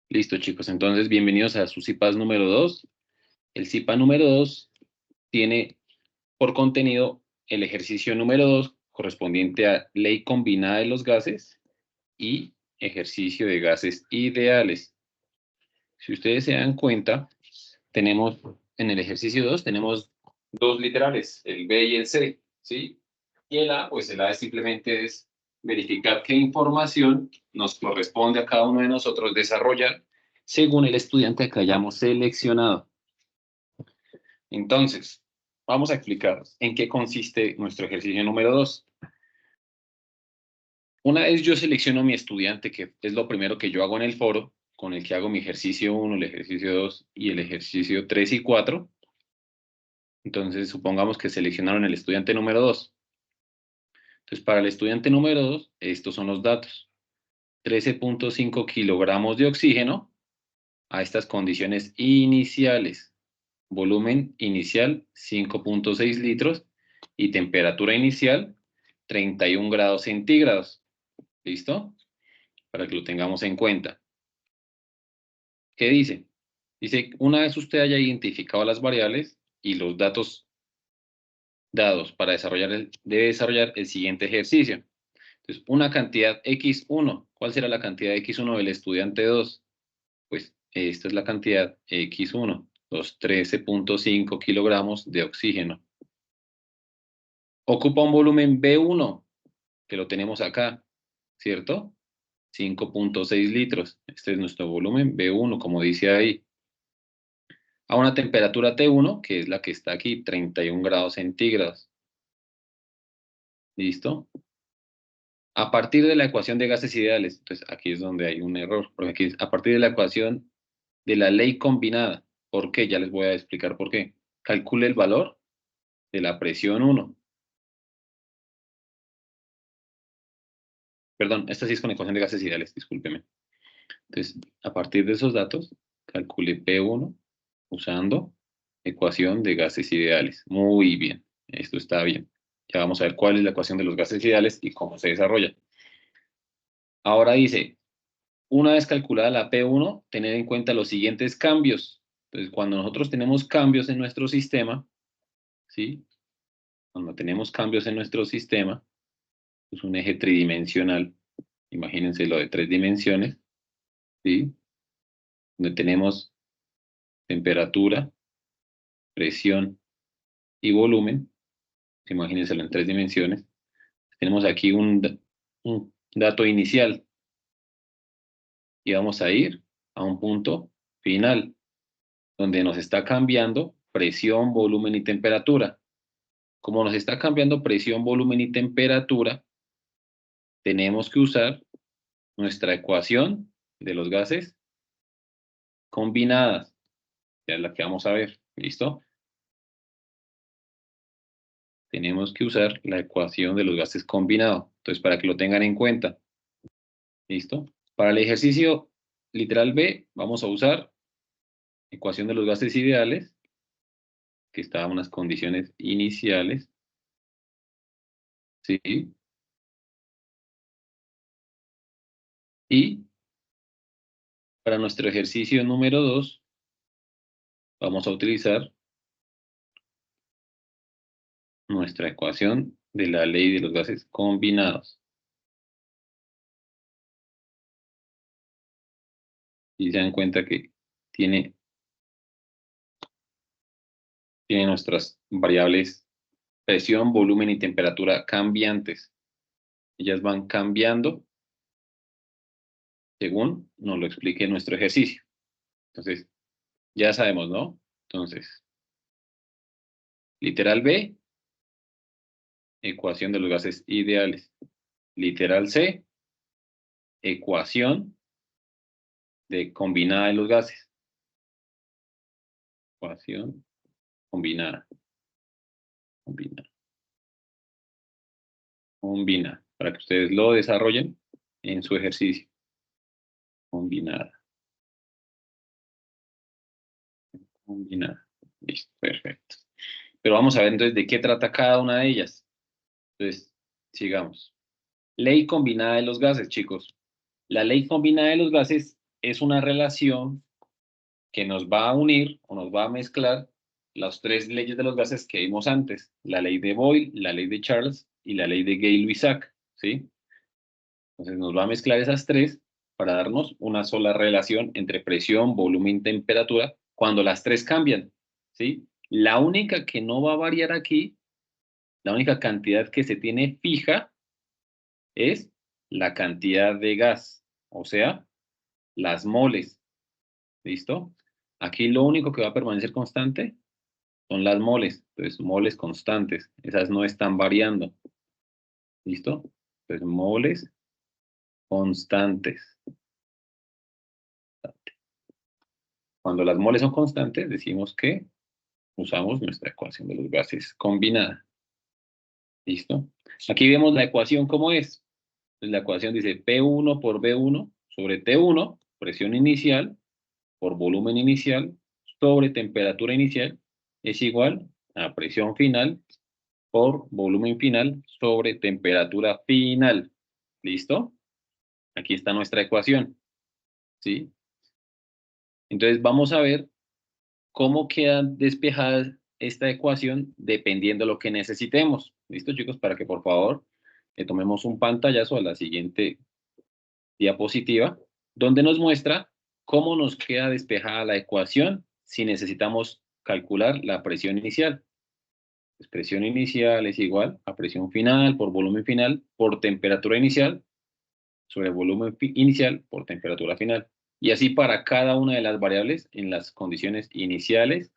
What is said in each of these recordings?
Listo, chicos. Entonces, bienvenidos a su CIPAS número 2. El CIPA número 2 tiene por contenido el ejercicio número 2 correspondiente a ley combinada de los gases y ejercicio de gases ideales. Si ustedes se dan cuenta, tenemos en el ejercicio 2 tenemos dos literales, el B y el C, ¿sí? Y el A, pues el A simplemente es verificar qué información nos corresponde a cada uno de nosotros desarrollar según el estudiante que hayamos seleccionado. Entonces, vamos a explicar en qué consiste nuestro ejercicio número 2. Una vez yo selecciono mi estudiante, que es lo primero que yo hago en el foro, con el que hago mi ejercicio 1, el ejercicio 2 y el ejercicio 3 y 4. Entonces, supongamos que seleccionaron el estudiante número 2. Entonces, para el estudiante número 2, estos son los datos. 13.5 kilogramos de oxígeno a estas condiciones iniciales. Volumen inicial 5.6 litros y temperatura inicial 31 grados centígrados. ¿Listo? Para que lo tengamos en cuenta. ¿Qué dice? Dice, una vez usted haya identificado las variables y los datos dados para debe desarrollar el siguiente ejercicio. Entonces, una cantidad X1. ¿Cuál será la cantidad X1 del estudiante 2? Pues esta es la cantidad X1, los 13.5 kilogramos de oxígeno. Ocupa un volumen B1, que lo tenemos acá, ¿cierto? 5.6 litros. Este es nuestro volumen B1, como dice ahí. A una temperatura T1, que es la que está aquí, 31 grados centígrados. ¿Listo? A partir de la ecuación de gases ideales, entonces aquí es donde hay un error, porque aquí es a partir de la ecuación de la ley combinada. ¿Por qué? Ya les voy a explicar por qué. Calcule el valor de la presión 1. Perdón, esta sí es con ecuación de gases ideales, discúlpeme. Entonces, a partir de esos datos, calcule P1 usando ecuación de gases ideales. Muy bien, esto está bien. Ya vamos a ver cuál es la ecuación de los gases ideales y cómo se desarrolla. Ahora dice, una vez calculada la P1, tener en cuenta los siguientes cambios. Entonces, cuando nosotros tenemos cambios en nuestro sistema, ¿sí? Cuando tenemos cambios en nuestro sistema, es un eje tridimensional, imagínense lo de 3 dimensiones, ¿sí? Donde tenemos temperatura, presión y volumen, imagínenselo en 3 dimensiones. Tenemos aquí un dato inicial y vamos a ir a un punto final, donde nos está cambiando presión, volumen y temperatura. Como nos está cambiando presión, volumen y temperatura, tenemos que usar nuestra ecuación de los gases combinadas, ya es la que vamos a ver, ¿listo? Tenemos que usar la ecuación de los gases combinados, entonces para que lo tengan en cuenta, ¿listo? Para el ejercicio literal B, vamos a usar ecuación de los gases ideales, que está en unas condiciones iniciales, ¿sí? Y para nuestro ejercicio número 2, vamos a utilizar nuestra ecuación de la ley de los gases combinados. Y se dan cuenta que tiene, tiene nuestras variables presión, volumen y temperatura cambiantes. Ellas van cambiando según nos lo explique nuestro ejercicio. Entonces, ya sabemos, ¿no? Entonces, literal B, ecuación de los gases ideales. Literal C, ecuación de combinada de los gases. Ecuación combinada. Combinada. Combinada. Para que ustedes lo desarrollen en su ejercicio. Combinada. Combinada. Listo, perfecto. Pero vamos a ver entonces de qué trata cada una de ellas. Entonces, sigamos. Ley combinada de los gases, chicos. La ley combinada de los gases es una relación que nos va a unir o nos va a mezclar las tres leyes de los gases que vimos antes, la ley de Boyle, la ley de Charles y la ley de Gay-Lussac, ¿sí? Entonces nos va a mezclar esas tres para darnos una sola relación entre presión, volumen y temperatura cuando las tres cambian, ¿sí? La única que no va a variar aquí, la única cantidad que se tiene fija es la cantidad de gas, o sea, las moles, ¿listo? Aquí lo único que va a permanecer constante son las moles, entonces moles constantes, esas no están variando, ¿listo? Entonces moles constantes. Cuando las moles son constantes, decimos que usamos nuestra ecuación de los gases combinada, ¿listo? Aquí vemos la ecuación como es. Entonces, la ecuación dice P1 por B1 sobre T1, presión inicial, por volumen inicial, sobre temperatura inicial, es igual a presión final por volumen final sobre temperatura final. ¿Listo? Aquí está nuestra ecuación, ¿sí? Entonces vamos a ver cómo queda despejada esta ecuación dependiendo de lo que necesitemos. ¿Listo, chicos? Para que por favor le tomemos un pantallazo a la siguiente diapositiva, donde nos muestra cómo nos queda despejada la ecuación si necesitamos calcular la presión inicial. Pues presión inicial es igual a presión final por volumen final por temperatura inicial sobre volumen inicial por temperatura final. Y así para cada una de las variables en las condiciones iniciales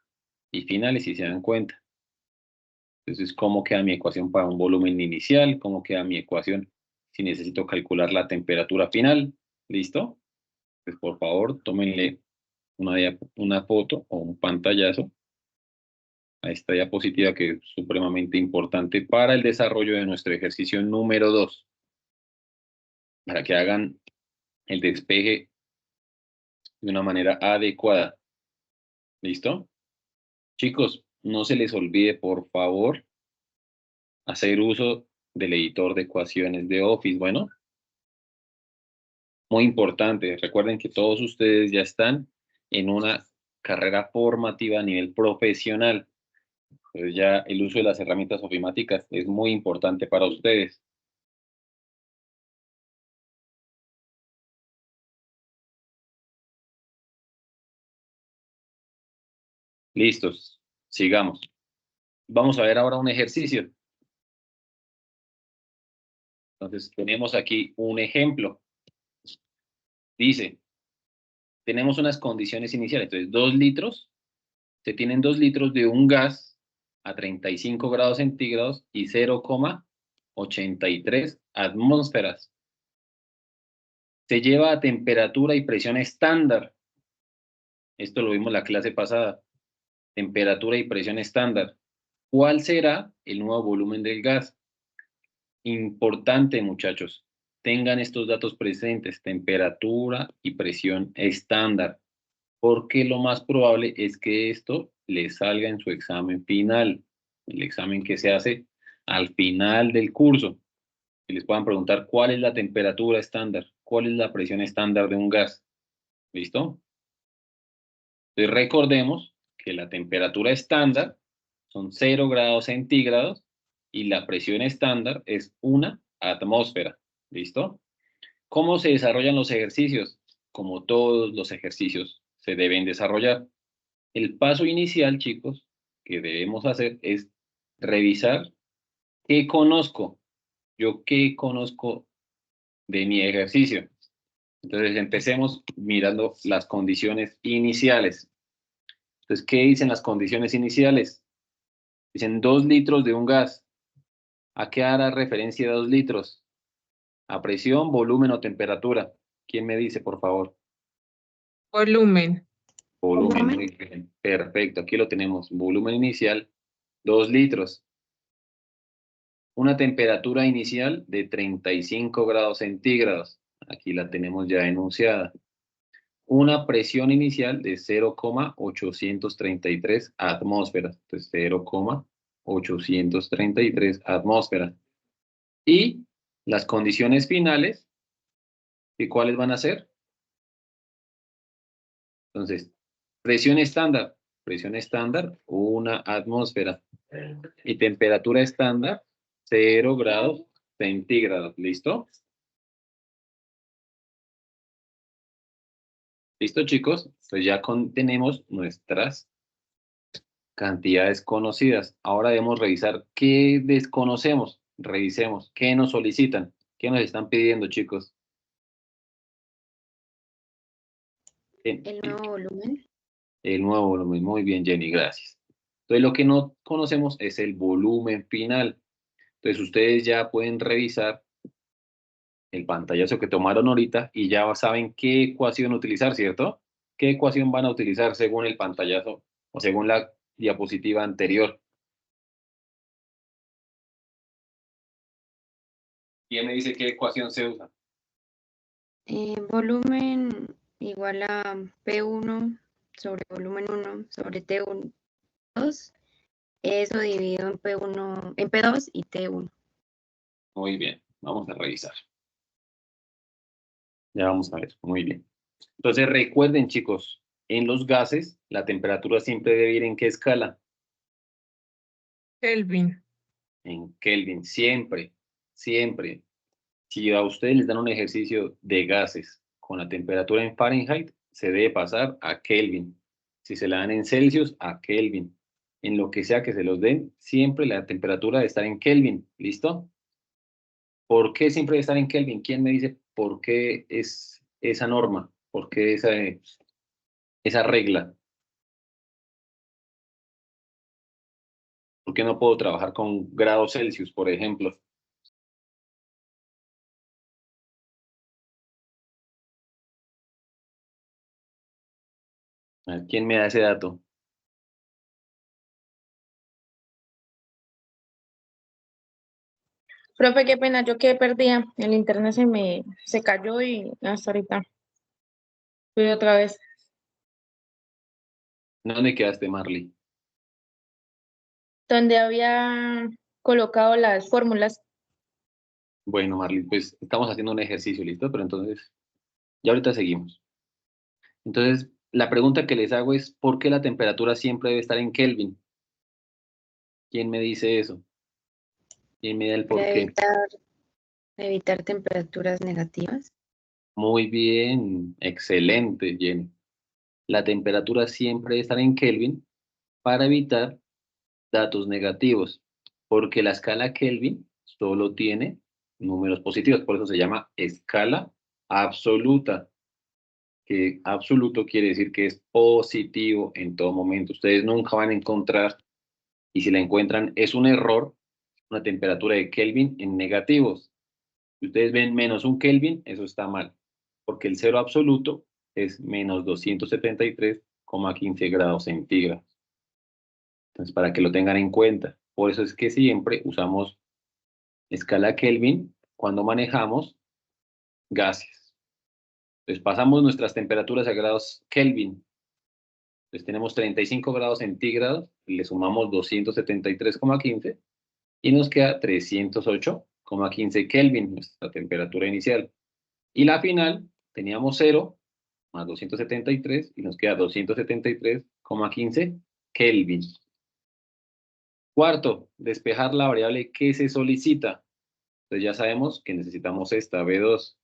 y finales, si se dan cuenta. Entonces, ¿cómo queda mi ecuación para un volumen inicial? ¿Cómo queda mi ecuación si necesito calcular la temperatura final? ¿Listo? Pues por favor, tómenle una foto o un pantallazo a esta diapositiva que es supremamente importante para el desarrollo de nuestro ejercicio número 2, para que hagan el despeje de una manera adecuada. ¿Listo? Chicos, no se les olvide, por favor, hacer uso del editor de ecuaciones de Office. Bueno, muy importante. Recuerden que todos ustedes ya están en una carrera formativa a nivel profesional. Entonces ya el uso de las herramientas ofimáticas es muy importante para ustedes. Listos, sigamos. Vamos a ver ahora un ejercicio. Entonces tenemos aquí un ejemplo. Dice, tenemos unas condiciones iniciales. Entonces 2 litros, se tienen 2 litros de un gas a 35 grados centígrados y 0,83 atmósferas. Se lleva a temperatura y presión estándar. Esto lo vimos la clase pasada. Temperatura y presión estándar. ¿Cuál será el nuevo volumen del gas? Importante, muchachos. Tengan estos datos presentes, temperatura y presión estándar, porque lo más probable es que esto les salga en su examen final, el examen que se hace al final del curso. Y les puedan preguntar cuál es la temperatura estándar, cuál es la presión estándar de un gas. ¿Listo? Entonces recordemos que la temperatura estándar son 0 grados centígrados y la presión estándar es 1 atmósfera. ¿Listo? ¿Cómo se desarrollan los ejercicios? Como todos los ejercicios se deben desarrollar. El paso inicial, chicos, que debemos hacer es revisar qué conozco. Yo qué conozco de mi ejercicio. Entonces empecemos mirando las condiciones iniciales. Entonces, ¿qué dicen las condiciones iniciales? Dicen 2 litros de un gas. ¿A qué hará referencia 2 litros? ¿A presión, volumen o temperatura? ¿Quién me dice, por favor? Volumen. Volumen, muy bien. Perfecto, aquí lo tenemos. Volumen inicial, 2 litros. Una temperatura inicial de 35 grados centígrados. Aquí la tenemos ya enunciada. Una presión inicial de 0,833 atmósferas. Entonces, 0,833 atmósferas. Y las condiciones finales, ¿y cuáles van a ser? Entonces, presión estándar, 1 atmósfera. Y temperatura estándar, 0 grados centígrados. ¿Listo? ¿Listo, chicos? Pues ya tenemos nuestras cantidades conocidas. Ahora debemos revisar qué desconocemos. Revisemos qué nos solicitan, qué nos están pidiendo, chicos. El nuevo volumen. El nuevo volumen. Muy bien, Jenny, gracias. Entonces, lo que no conocemos es el volumen final. Entonces, ustedes ya pueden revisar el pantallazo que tomaron ahorita y ya saben qué ecuación utilizar, ¿cierto? ¿Qué ecuación van a utilizar según el pantallazo o según la diapositiva anterior? ¿Quién me dice qué ecuación se usa? Volumen igual a P1 sobre volumen 1 sobre T1, 2. Eso dividido en P1, en P2 y T1. Muy bien, vamos a revisar. Ya vamos a ver, muy bien. Entonces recuerden, chicos, en los gases la temperatura siempre debe ir ¿en qué escala? Kelvin. En Kelvin, siempre, siempre. Si a ustedes les dan un ejercicio de gases con la temperatura en Fahrenheit, se debe pasar a Kelvin. Si se la dan en Celsius, a Kelvin. En lo que sea que se los den, siempre la temperatura debe estar en Kelvin. ¿Listo? ¿Por qué siempre debe estar en Kelvin? ¿Quién me dice por qué es esa norma? ¿Por qué esa regla? ¿Por qué no puedo trabajar con grados Celsius, por ejemplo? A ver, ¿quién me da ese dato? Profe, qué pena, yo quedé perdida. El internet se cayó y hasta ahorita. Fui otra vez. ¿Dónde quedaste, Marley? Donde había colocado las fórmulas. Bueno, Marley, pues estamos haciendo un ejercicio, ¿listo? Pero entonces, ya ahorita seguimos. Entonces, la pregunta que les hago es, ¿por qué la temperatura siempre debe estar en Kelvin? ¿Quién me dice eso? ¿Quién me da el por Para qué? evitar temperaturas negativas. Muy bien, excelente, Jenny. La temperatura siempre debe estar en Kelvin para evitar datos negativos, porque la escala Kelvin solo tiene números positivos, por eso se llama escala absoluta, que absoluto quiere decir que es positivo en todo momento. Ustedes nunca van a encontrar, y si la encuentran, es un error, una temperatura de Kelvin en negativos. Si ustedes ven menos un Kelvin, eso está mal, porque el cero absoluto es menos 273,15 grados centígrados. Entonces, para que lo tengan en cuenta. Por eso es que siempre usamos escala Kelvin cuando manejamos gases. Entonces, pasamos nuestras temperaturas a grados Kelvin. Entonces, tenemos 35 grados centígrados, le sumamos 273,15 y nos queda 308,15 Kelvin, nuestra temperatura inicial. Y la final, teníamos 0 más 273 y nos queda 273,15 Kelvin. Cuarto, despejar la variable que se solicita. Entonces ya sabemos que necesitamos esta B2.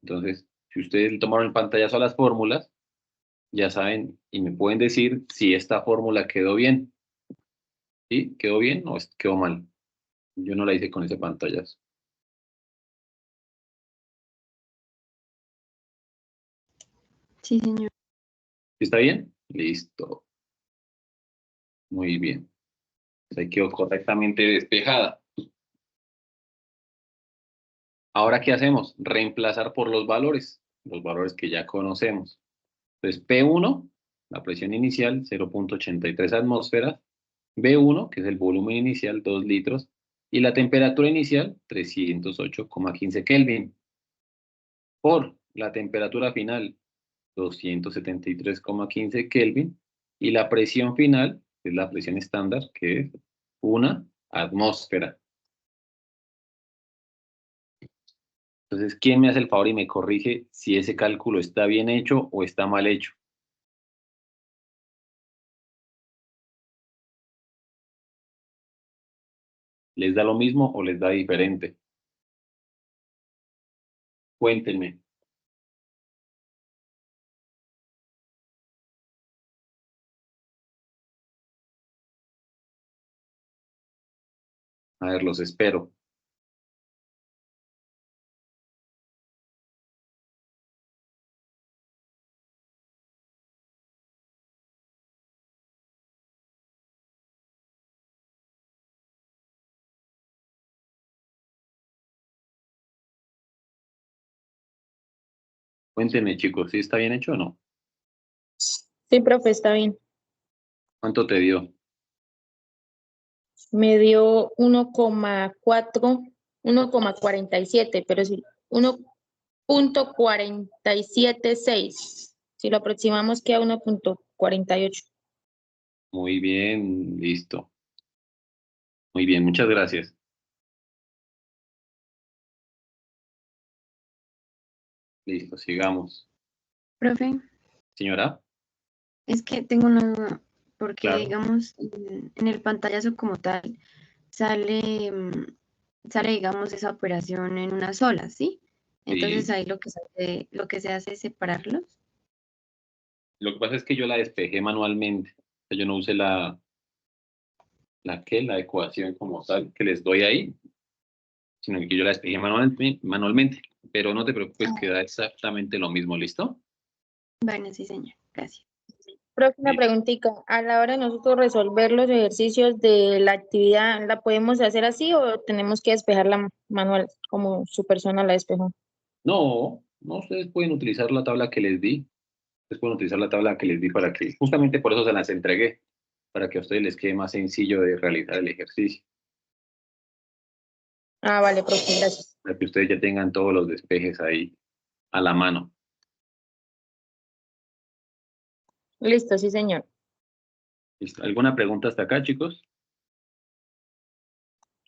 Entonces, si ustedes tomaron en pantallazo las fórmulas, ya saben y me pueden decir si esta fórmula quedó bien. ¿Sí? ¿Quedó bien o quedó mal? Yo no la hice con ese pantallazo. Sí, señor. ¿Está bien? Listo. Muy bien. Ahí quedó correctamente despejada. Ahora, ¿qué hacemos? Reemplazar por los valores que ya conocemos. Entonces, P1, la presión inicial, 0,83 atmósferas. B1, que es el volumen inicial, 2 litros. Y la temperatura inicial, 308,15 Kelvin. Por la temperatura final, 273,15 Kelvin. Y la presión final, que es la presión estándar, que es 1 atmósfera. Entonces, ¿quién me hace el favor y me corrige si ese cálculo está bien hecho o está mal hecho? ¿Les da lo mismo o les da diferente? Cuéntenme. A ver, los espero. Cuéntenme, chicos, ¿sí está bien hecho o no? Sí, profe, está bien. ¿Cuánto te dio? Me dio 1,4, 1,47, pero sí, 1,476. Si lo aproximamos queda 1,48. Muy bien, listo. Muy bien, muchas gracias. Listo, sigamos. Profe, Señora, es que tengo una duda, porque claro. digamos, en el pantallazo como tal, sale, sale, digamos, esa operación en una sola, ¿sí? Entonces Sí. ahí lo que se hace es separarlos. Lo que pasa es que yo la despejé manualmente. O sea, yo no usé la ecuación como tal que les doy ahí, sino que yo la despejé manualmente. Pero no te preocupes, queda exactamente lo mismo, ¿listo? Bueno, sí, señor. Gracias. Próxima Listo. preguntita. A la hora de nosotros resolver los ejercicios de la actividad, ¿la podemos hacer así o tenemos que despejarla manual como su persona la despejó? No, no, ustedes pueden utilizar la tabla que les di. Ustedes pueden utilizar la tabla que les di para que, justamente por eso se las entregué, para que a ustedes les quede más sencillo de realizar el ejercicio, Ah, vale, profe, gracias. para que ustedes ya tengan todos los despejes ahí a la mano. Listo, sí, señor. ¿Listo? ¿Alguna pregunta hasta acá, chicos?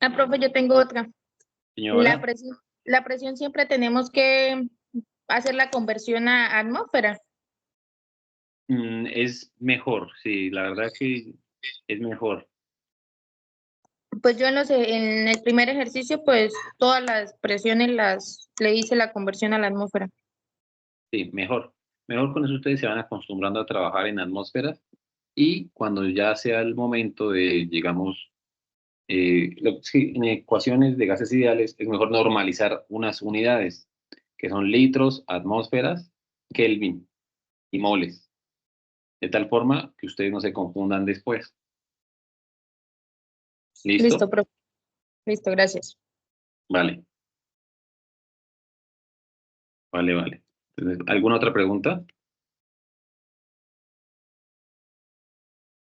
Ah, profe, yo tengo otra. La Señora, presión, la presión siempre tenemos que hacer la conversión a atmósfera. es mejor, sí, la verdad que es mejor, Pues yo en el primer ejercicio, pues todas las presiones le hice la conversión a la atmósfera. sí, mejor. Mejor con eso ustedes se van acostumbrando a trabajar en atmósferas y cuando ya sea el momento de, digamos, sí, en ecuaciones de gases ideales es mejor normalizar unas unidades, que son litros, atmósferas, Kelvin y moles, de tal forma que ustedes no se confundan después. Listo, ¿Listo? profe. Listo, gracias. Vale, vale, vale. Entonces, ¿alguna otra pregunta?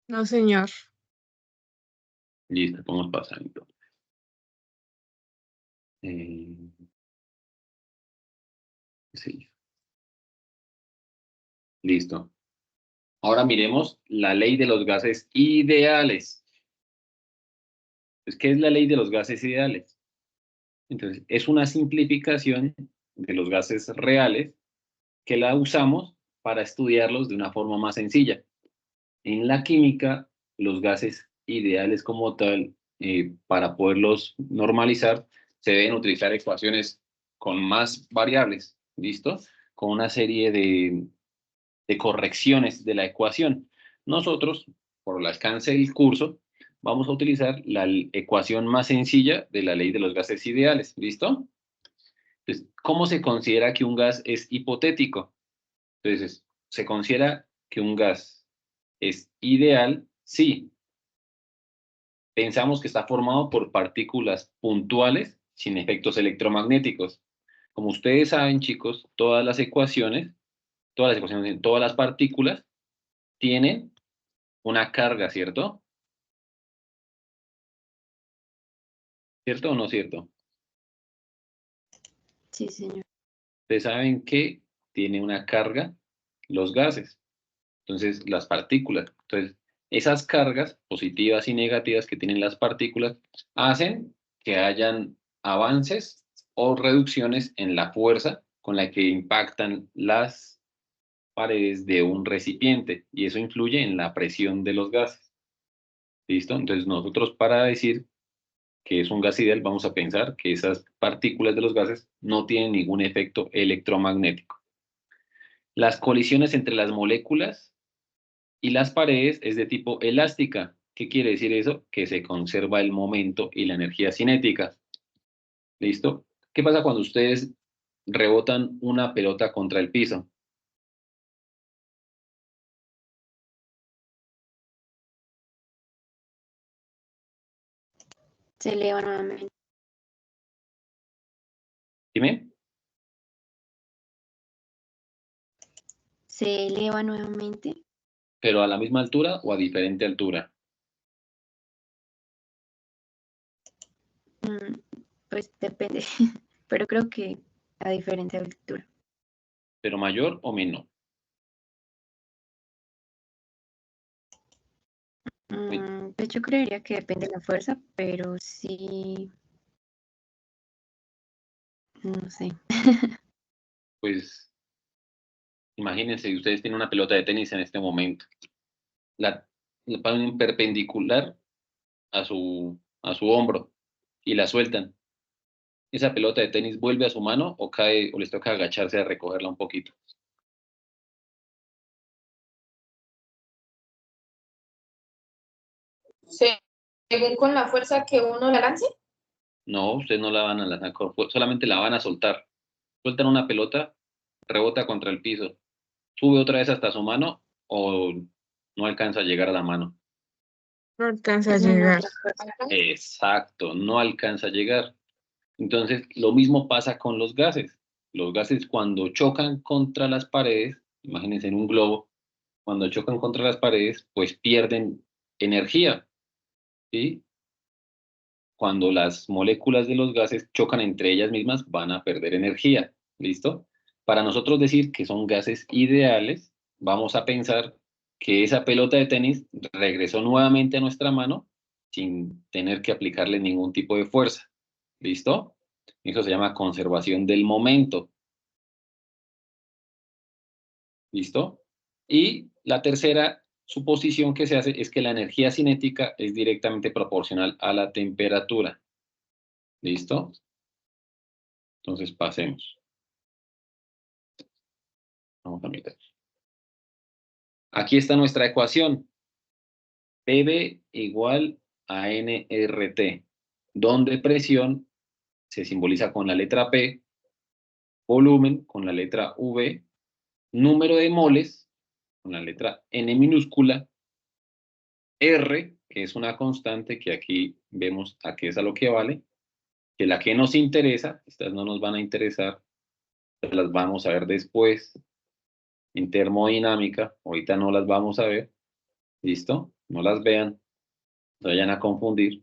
No, señor. Listo, podemos pasar entonces. Eh, sí, listo. Ahora miremos la ley de los gases ideales. Pues, ¿qué es la ley de los gases ideales? Entonces, es una simplificación de los gases reales que la usamos para estudiarlos de una forma más sencilla. En la química, los gases ideales como tal, para poderlos normalizar, se deben utilizar ecuaciones con más variables, ¿listo? Con una serie de correcciones de la ecuación. Nosotros, por el alcance del curso, vamos a utilizar la ecuación más sencilla de la ley de los gases ideales, ¿listo? Entonces, ¿cómo se considera que un gas es hipotético? Entonces, se considera que un gas es ideal si pensamos que está formado por partículas puntuales sin efectos electromagnéticos. Como ustedes saben, chicos, todas las partículas tienen una carga, ¿cierto? ¿Cierto o no cierto? Sí, señor. Ustedes saben que tiene una carga los gases, entonces las partículas. Entonces, esas cargas positivas y negativas que tienen las partículas hacen que hayan avances o reducciones en la fuerza con la que impactan las paredes de un recipiente y eso influye en la presión de los gases. ¿Listo? Entonces nosotros para decir que es un gas ideal, vamos a pensar que esas partículas de los gases no tienen ningún efecto electromagnético. Las colisiones entre las moléculas y las paredes es de tipo elástica. ¿Qué quiere decir eso? Que se conserva el momento y la energía cinética. ¿Listo? ¿Qué pasa cuando ustedes rebotan una pelota contra el piso? Se eleva nuevamente. Dime. Se eleva nuevamente. ¿Pero a la misma altura o a diferente altura? Pues depende, pero creo que a diferente altura. ¿Pero mayor o menor? Pues yo creería que depende de la fuerza, pero sí, no sé. Pues imagínense, ustedes tienen una pelota de tenis en este momento. La ponen perpendicular a su hombro y la sueltan. ¿Esa pelota de tenis vuelve a su mano o cae o les toca agacharse a recogerla un poquito? Según con la fuerza que uno la lance. No, ustedes no la van a lanzar, solamente la van a soltar. Sueltan una pelota, rebota contra el piso, sube otra vez hasta su mano o no alcanza a llegar a la mano. No alcanza a Es ninguna llegar. otra fuerza. Exacto, no alcanza a llegar. Entonces, lo mismo pasa con los gases. Los gases cuando chocan contra las paredes, imagínense en un globo, cuando chocan contra las paredes, pues pierden energía, ¿sí? Cuando las moléculas de los gases chocan entre ellas mismas, van a perder energía, ¿listo? Para nosotros decir que son gases ideales, vamos a pensar que esa pelota de tenis regresó nuevamente a nuestra mano sin tener que aplicarle ningún tipo de fuerza, ¿listo? Eso se llama conservación del momento. ¿Listo? Y la tercera suposición que se hace es que la energía cinética es directamente proporcional a la temperatura. ¿Listo? Entonces pasemos. Vamos a mirar. Aquí está nuestra ecuación. PV igual a nRT, donde presión se simboliza con la letra P, volumen con la letra V, número de moles con la letra N minúscula, R, que es una constante que aquí vemos a qué es a lo que vale, que la que nos interesa, estas no nos van a interesar, las vamos a ver después en termodinámica, ahorita no las vamos a ver, ¿listo? No las vean, no vayan a confundir.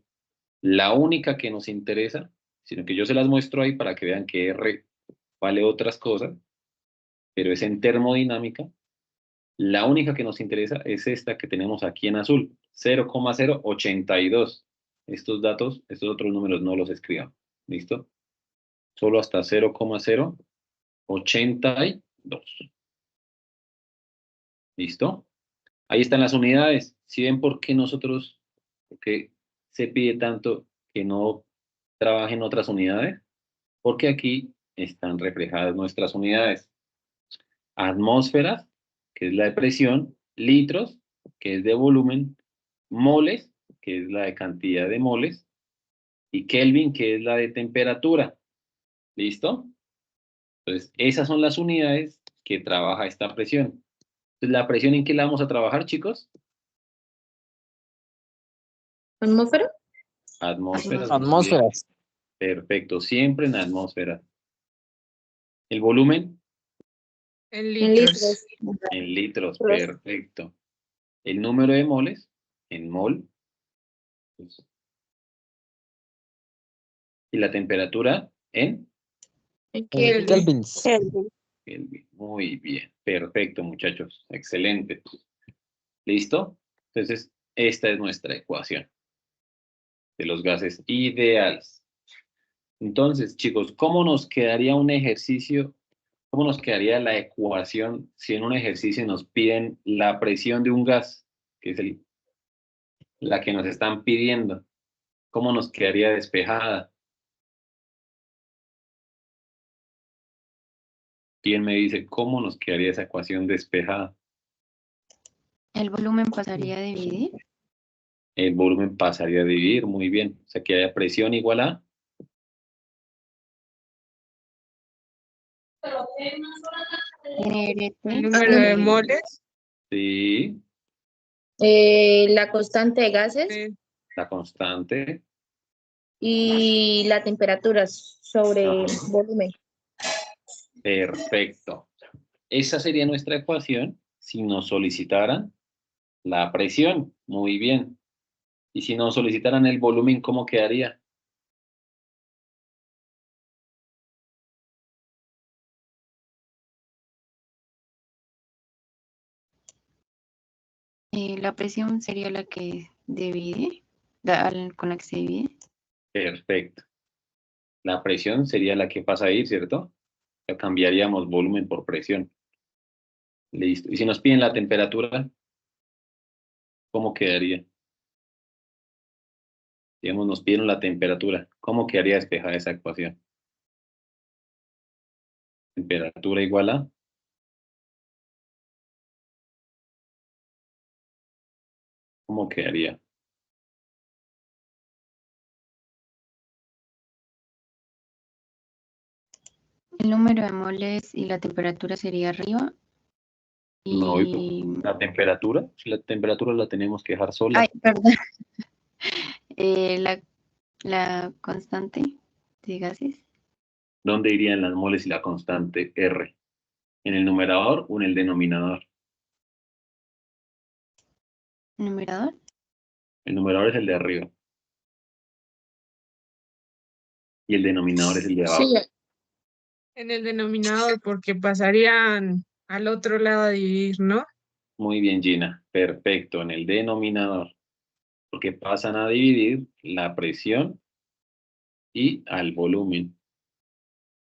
La única que nos interesa, sino que yo se las muestro ahí para que vean que R vale otras cosas, pero es en termodinámica. La única que nos interesa es esta que tenemos aquí en azul, 0,082. Estos datos, estos otros números no los escriban, ¿listo? Solo hasta 0,082. ¿Listo? Ahí están las unidades. ¿Sí ven por qué por qué se pide tanto que no trabajen otras unidades? Porque aquí están reflejadas nuestras unidades. Atmósferas, que es la de presión, litros, que es de volumen, moles, que es la de cantidad de moles, y Kelvin, que es la de temperatura. ¿Listo? Entonces, esas son las unidades que trabaja esta presión. Entonces, ¿la presión en qué la vamos a trabajar, chicos? ¿Atmósfera? Atmósferas. Muy bien. Atmósferas. Perfecto, siempre en atmósfera. ¿El volumen? En En litros. litros. En litros, Litros. perfecto. ¿El número de moles? En mol. ¿Y la temperatura? En En Kelvin. Kelvins. Kelvin. Muy bien, perfecto, muchachos. Excelente. ¿Listo? Entonces, esta es nuestra ecuación de los gases ideales. Entonces, chicos, ¿cómo nos quedaría un ejercicio? ¿Cómo nos quedaría la ecuación si en un ejercicio nos piden la presión de un gas, que es la que nos están pidiendo? ¿Cómo nos quedaría despejada? ¿Quién me dice cómo nos quedaría esa ecuación despejada? El volumen pasaría a dividir. El volumen pasaría a dividir, muy bien. O sea, que haya presión igual a NRT El número de moles. sí, La constante de gases eh, la constante. y la temperatura sobre Ajá, volumen. perfecto. Esa sería nuestra ecuación si nos solicitaran la presión. Muy bien. Y si nos solicitaran el volumen, ¿cómo quedaría? La presión sería la que divide, con la que se divide. Perfecto. La presión sería la que pasa a ir, ¿cierto? Ya cambiaríamos volumen por presión. Listo. Y si nos piden la temperatura, ¿cómo quedaría? Digamos, nos pidieron la temperatura. ¿Cómo quedaría despejada esa ecuación? Temperatura igual a, ¿cómo quedaría? El número de moles y la temperatura sería arriba. No, Y. la temperatura, si la temperatura la tenemos que dejar sola. Ay, perdón. La constante de gases. ¿Dónde irían las moles y la constante R? ¿En el numerador o en el denominador? Numerador. El numerador es el de arriba y el denominador es el de Sí, abajo. en el denominador, porque pasarían al otro lado a dividir, ¿no? Muy bien, Gina. Perfecto, en el denominador, porque pasan a dividir la presión y al volumen.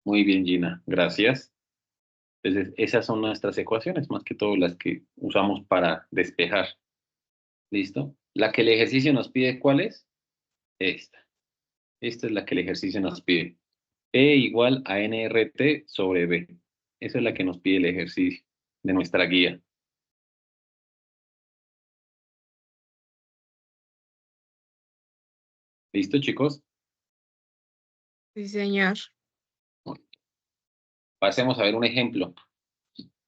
Muy bien, Gina. Gracias. Entonces, esas son nuestras ecuaciones, más que todo las que usamos para despejar. ¿Listo? La que el ejercicio nos pide, ¿cuál es? Esta. Esta es la que el ejercicio nos pide. E igual a nRT sobre B. Esa es la que nos pide el ejercicio de nuestra guía. ¿Listo, chicos? Sí, señor. Pasemos a ver un ejemplo.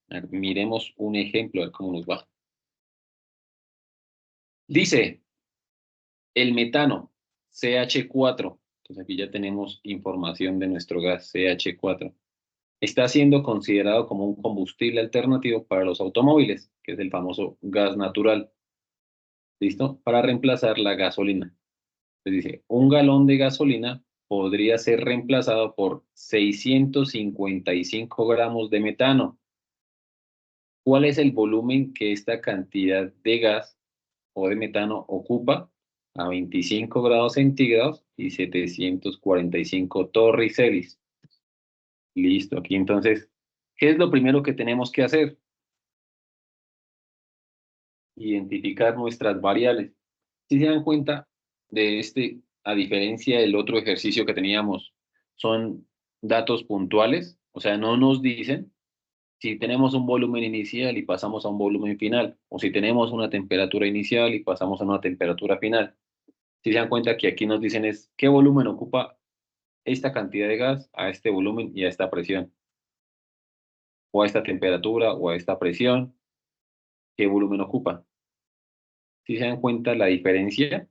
A ver, miremos un ejemplo, a ver cómo nos va. Dice, el metano, CH4. Entonces aquí ya tenemos información de nuestro gas CH4. Está siendo considerado como un combustible alternativo para los automóviles, que es el famoso gas natural. ¿Listo? Para reemplazar la gasolina. Entonces dice, un galón de gasolina podría ser reemplazado por 655 gramos de metano. ¿Cuál es el volumen que esta cantidad de gas o de metano ocupa a 25 grados centígrados y 745 torricelis? Listo, aquí entonces, ¿qué es lo primero que tenemos que hacer? Identificar nuestras variables. Si se dan cuenta de este, a diferencia del otro ejercicio que teníamos, son datos puntuales, o sea, no nos dicen si tenemos un volumen inicial y pasamos a un volumen final, o si tenemos una temperatura inicial y pasamos a una temperatura final. Si se dan cuenta que aquí nos dicen es qué volumen ocupa esta cantidad de gas a este volumen y a esta presión, o a esta temperatura o a esta presión, qué volumen ocupa. Si se dan cuenta la diferencia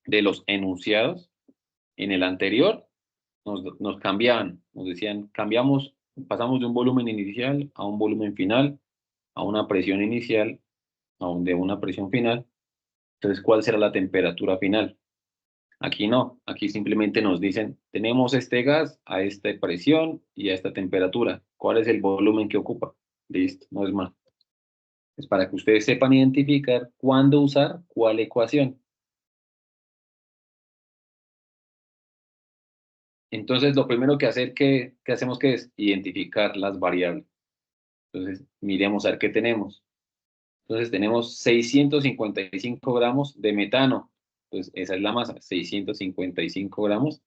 de los enunciados, en el anterior nos cambiaban, nos decían, cambiamos, pasamos de un volumen inicial a un volumen final, a una presión inicial, de una presión final. Entonces, ¿cuál será la temperatura final? Aquí no, aquí simplemente nos dicen, tenemos este gas a esta presión y a esta temperatura. ¿Cuál es el volumen que ocupa? Listo, no es más. Es para que ustedes sepan identificar cuándo usar cuál ecuación. Entonces, lo primero que hacemos que es identificar las variables. Entonces, miremos a ver qué tenemos. Entonces, tenemos 655 gramos de metano. Entonces, esa es la masa, 655 gramos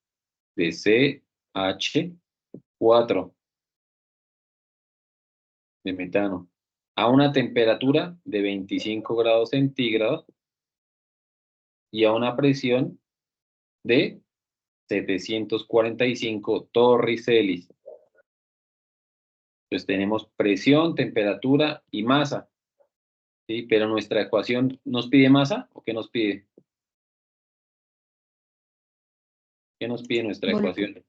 de CH4 de metano a una temperatura de 25 grados centígrados y a una presión de 745 torricelis. Entonces tenemos presión, temperatura y masa, ¿sí? Pero nuestra ecuación ¿nos pide masa o qué nos pide? ¿Qué nos pide nuestra Volumen. ecuación?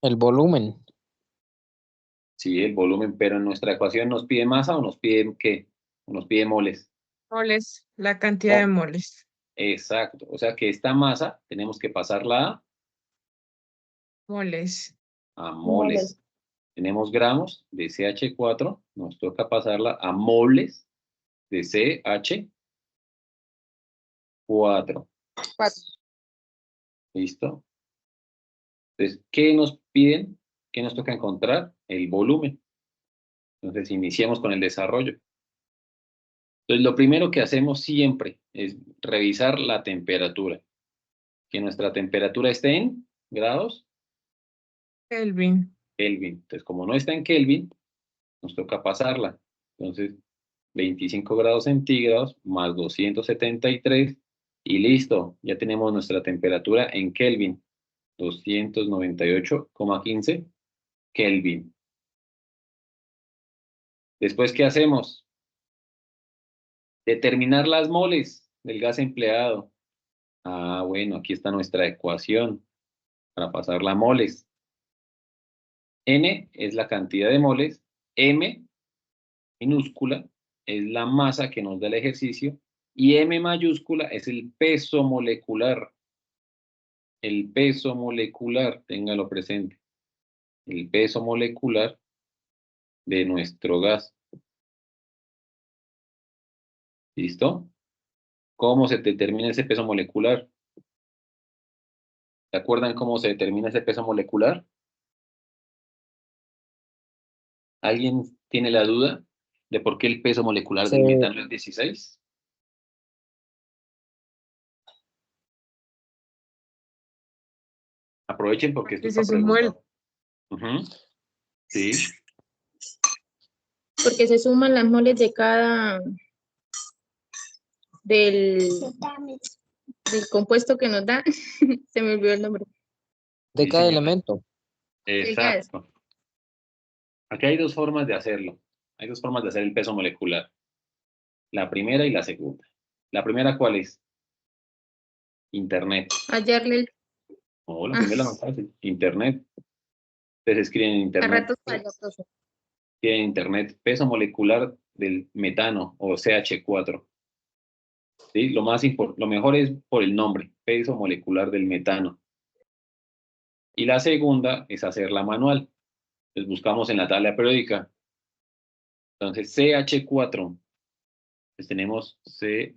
El volumen. Sí, el volumen, pero en nuestra ecuación ¿nos pide masa o nos pide qué? ¿O nos pide moles? Moles, la cantidad de Oh, moles. exacto. O sea que esta masa tenemos que pasarla Moles. a Moles. moles. Tenemos gramos de CH4, nos toca pasarla a moles de CH4. Cuatro. ¿Listo? Entonces, ¿qué nos piden? ¿Qué nos toca encontrar? El volumen. Entonces, iniciamos con el desarrollo. Entonces, lo primero que hacemos siempre es revisar la temperatura. Que nuestra temperatura esté en grados Kelvin. Kelvin. Entonces, como no está en Kelvin, nos toca pasarla. Entonces, 25 grados centígrados más 273 y listo. Ya tenemos nuestra temperatura en Kelvin. 298,15 Kelvin. Después, ¿qué hacemos? Determinar las moles del gas empleado. Ah, bueno, aquí está nuestra ecuación para pasarla a moles. N es la cantidad de moles, M minúscula es la masa que nos da el ejercicio y M mayúscula es el peso molecular. El peso molecular, téngalo presente. El peso molecular de nuestro gas. ¿Listo? ¿Cómo se determina ese peso molecular? ¿Se acuerdan cómo se determina ese peso molecular? ¿Alguien tiene la duda de por qué el peso molecular del Se, metano es 16? Aprovechen porque esto es Porque se para sumó el, preguntar. Ujú, sí, Porque se suman las moles de cada del, del compuesto que nos da. Se me olvidó el nombre. de sí, cada señora. elemento. El gas. Exacto. Aquí hay dos formas de hacerlo. Hay dos formas de hacer el peso molecular. La primera y la segunda. La primera, ¿cuál es? Internet. Hallarle el... No, la Ah, primera es la más fácil. Internet. Ustedes escriben en a Internet. ratos falla, profe. Escriben en Internet peso molecular del metano o CH4. ¿Sí? Lo mejor es por el nombre, peso molecular del metano. Y la segunda es hacerla manual. Entonces buscamos en la tabla periódica. Entonces CH4. Pues tenemos CH4.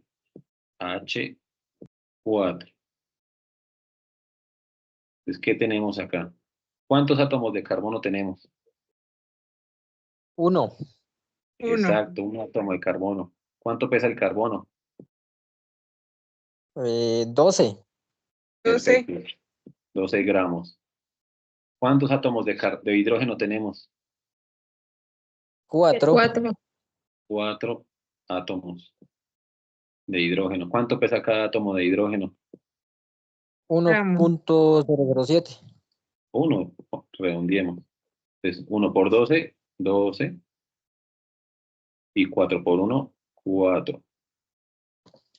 Entonces, ¿qué tenemos acá? ¿Cuántos átomos de carbono tenemos? 1. uno. Exacto, un átomo de carbono. ¿Cuánto pesa el carbono? 12. 12. Perfecto, 12 gramos. ¿Cuántos átomos de hidrógeno tenemos? 4. 4. 4 átomos de hidrógeno. ¿Cuánto pesa cada átomo de hidrógeno? Gramos. 1.007. 1, redondeemos. Entonces, 1 por 12, 12. Y 4 por 1, 4.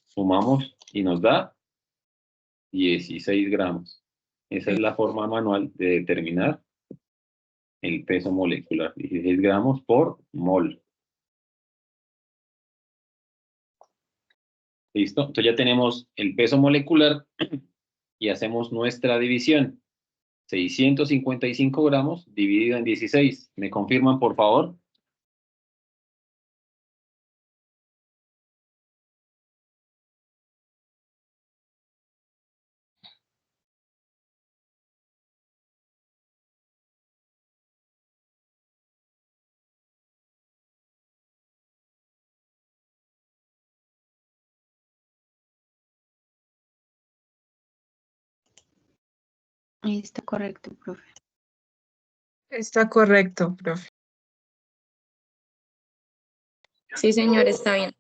Sumamos y nos da 16 gramos. Esa es la forma manual de determinar el peso molecular. 16 gramos por mol. ¿Listo? Entonces ya tenemos el peso molecular y hacemos nuestra división. 655 gramos dividido en 16. ¿Me confirman, por favor? Está correcto, profe. Está correcto, profe. Sí, señor, está bien.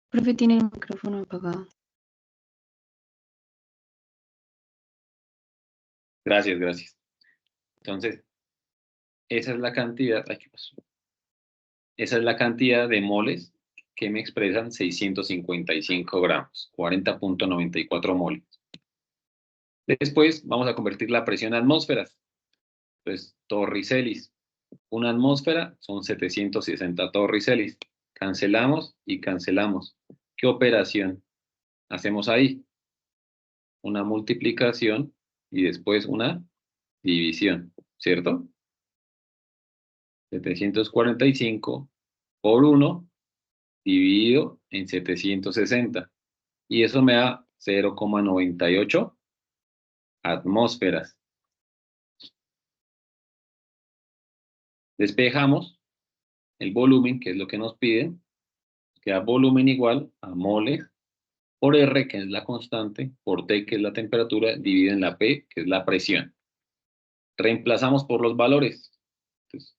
Profe, tiene el micrófono apagado. Gracias, gracias. Entonces, esa es la cantidad, ay, ¿qué pasó? Esa es la cantidad de moles que me expresan 655 gramos, 40.94 moles. Después vamos a convertir la presión a atmósferas. Entonces, torricelis. Una atmósfera son 760 torricelis. Cancelamos y cancelamos. ¿Qué operación hacemos ahí? Una multiplicación y después una división, ¿cierto? 745 por 1 dividido en 760. Y eso me da 0,98 atmósferas. Despejamos el volumen, que es lo que nos piden. Queda volumen igual a moles por R, que es la constante, por T, que es la temperatura, dividido en la P, que es la presión. Reemplazamos por los valores. Entonces,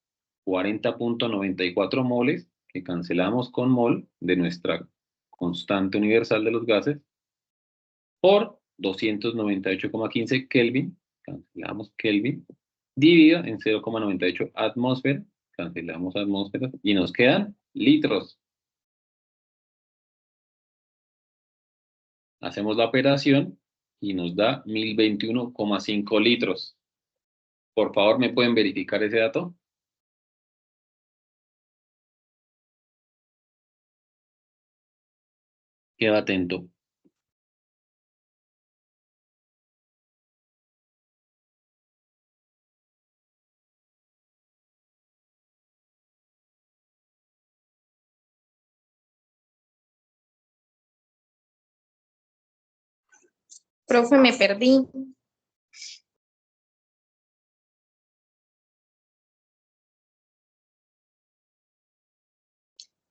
40.94 moles, que cancelamos con mol de nuestra constante universal de los gases, por 298,15 Kelvin, cancelamos Kelvin, dividido en 0,98 atmósfera, cancelamos atmósferas, y nos quedan litros. Hacemos la operación y nos da 1021,5 litros. Por favor, ¿me pueden verificar ese dato? Queda atento. Profe, me perdí.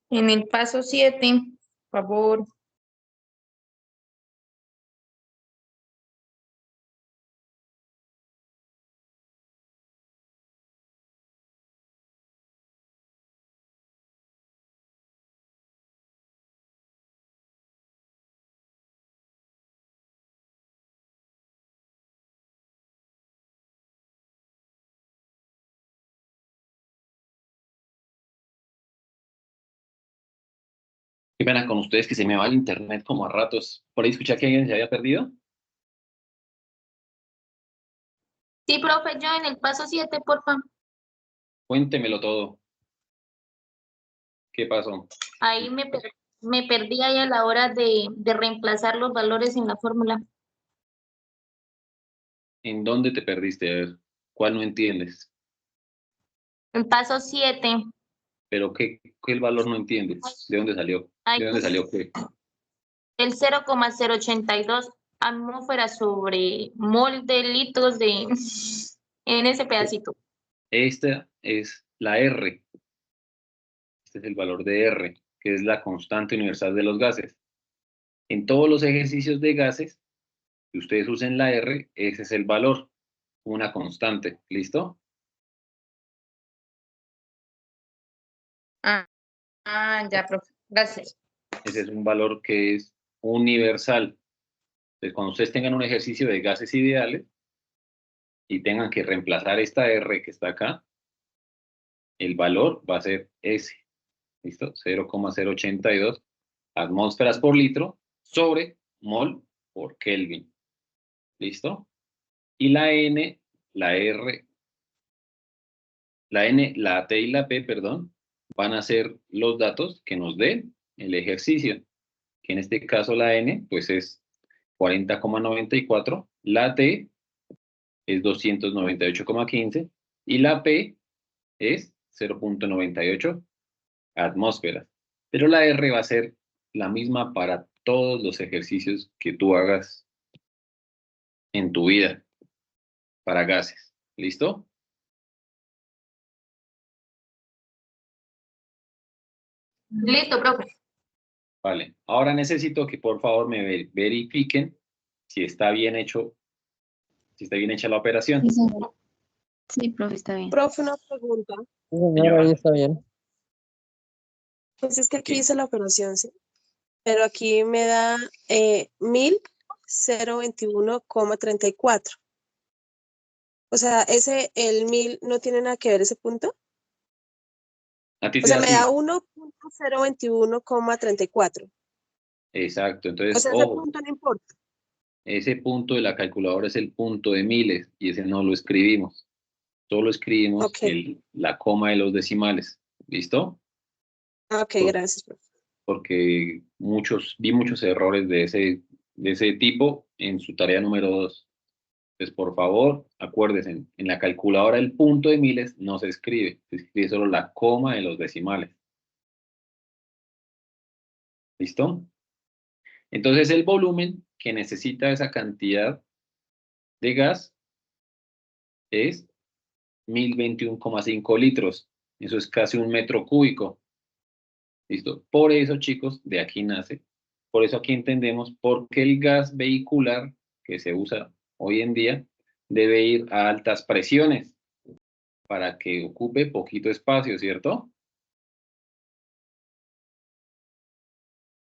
En el paso 7, por favor. Qué pena con ustedes que se me va el internet como a ratos. ¿Por ahí escuché que alguien se había perdido? Sí, profe, yo en el paso 7, por favor. Cuéntemelo todo. ¿Qué pasó? Ahí me perdí ahí a la hora de reemplazar los valores en la fórmula. ¿En dónde te perdiste? A ver, ¿cuál no entiendes? En paso 7, ¿Pero qué valor no entiendes? ¿De dónde salió? ahí ¿De dónde salió qué? el 0,082 atmósferas sobre mol de litros de en ese pedacito. Esta es la R. Este es el valor de R, que es la constante universal de los gases. En todos los ejercicios de gases, que ustedes usen la R, ese es el valor, una constante. ¿Listo? Ya, profe. Gracias. Ese es un valor que es universal. Entonces, cuando ustedes tengan un ejercicio de gases ideales y tengan que reemplazar esta R que está acá, el valor va a ser ese. ¿Listo? 0,082 atmósferas por litro sobre mol por Kelvin. ¿Listo? Y la N, la R, la N, la T y la P, perdón, van a ser los datos que nos den el ejercicio. Que en este caso la N, pues es 40,94, la T es 298,15 y la P es 0,98 atmósferas. Pero la R va a ser la misma para todos los ejercicios que tú hagas en tu vida para gases. ¿Listo? Listo, profe. Vale. Ahora necesito que por favor me verifiquen si está bien hecho, si está bien hecha la operación. Sí, señor. Sí, profe, está bien. Profe, una pregunta. Sí, señora, Señora. ahí está bien. Pues es que aquí Sí. hice la operación, ¿sí? Pero aquí me da 1000,021,34. O sea, el 1000 no tiene nada que ver ese punto. A ti O te sea, da me así. da 1,021,34. Exacto. O Entonces, sea, ese ojo, punto no importa. ese punto de la calculadora es el punto de miles y ese no lo escribimos. Solo escribimos Ok, la coma de los decimales. ¿Listo? ok, Por- gracias, profe. Porque vi muchos errores de ese tipo en su tarea número 2. Entonces, por favor, acuérdense, en la calculadora el punto de miles no se escribe solo la coma de los decimales. ¿Listo? Entonces, el volumen que necesita esa cantidad de gas es 1021,5 litros. Eso es casi un metro cúbico. ¿Listo? Por eso, chicos, de aquí nace. Por eso aquí entendemos por qué el gas vehicular que se usa hoy en día debe ir a altas presiones para que ocupe poquito espacio, ¿cierto?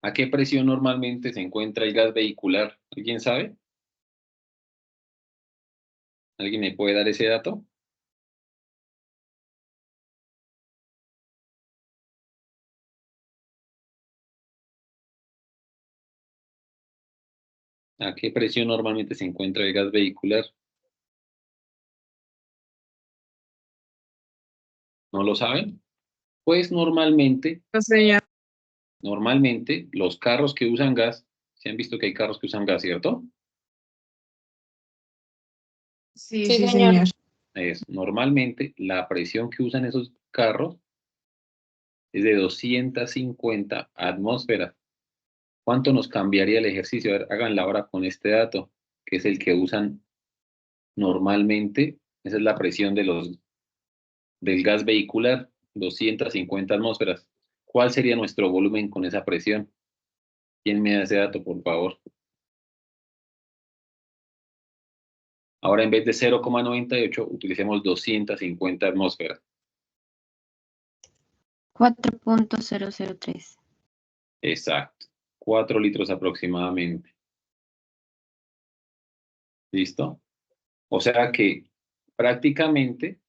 ¿A qué presión normalmente se encuentra el gas vehicular? ¿Alguien sabe? ¿Alguien me puede dar ese dato? ¿A qué presión normalmente se encuentra el gas vehicular? ¿No lo saben? Pues No, señor. normalmente los carros que usan gas, se han visto que hay carros que usan gas, ¿cierto? Sí, Sí, sí, señor. señor. Normalmente la presión que usan esos carros es de 250 atmósferas. ¿Cuánto nos cambiaría el ejercicio? A ver, háganla ahora con este dato, que es el que usan normalmente. Esa es la presión del gas vehicular, 250 atmósferas. ¿Cuál sería nuestro volumen con esa presión? ¿Quién me da ese dato, por favor? Ahora en vez de 0,98 utilicemos 250 atmósferas. 4,003. Exacto. 4 litros aproximadamente. ¿Listo? O sea que prácticamente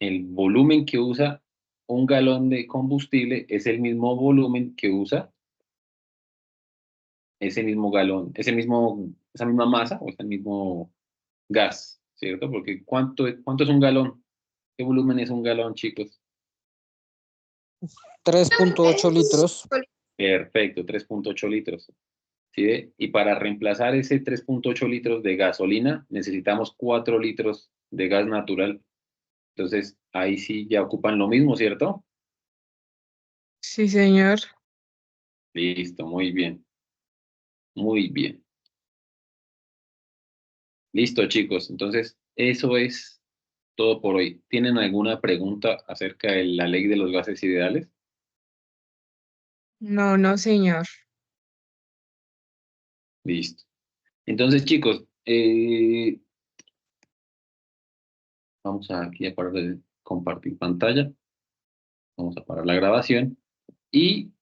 el volumen que usa un galón de combustible es el mismo volumen que usa ese mismo galón, esa misma masa o ese mismo gas, ¿cierto? Porque ¿cuánto es un galón? ¿Qué volumen es un galón, chicos? 3.8 litros. Perfecto, 3,8 litros. ¿Sí ve? Y para reemplazar ese 3,8 litros de gasolina, necesitamos 4 litros de gas natural. Entonces, ahí sí ya ocupan lo mismo, ¿cierto? Sí, señor. Listo, muy bien. Muy bien. Listo, chicos. Entonces, eso es todo por hoy. ¿Tienen alguna pregunta acerca de la ley de los gases ideales? No, no, señor. Listo. Entonces, chicos, vamos aquí a parar de compartir pantalla. Vamos a parar la grabación. Y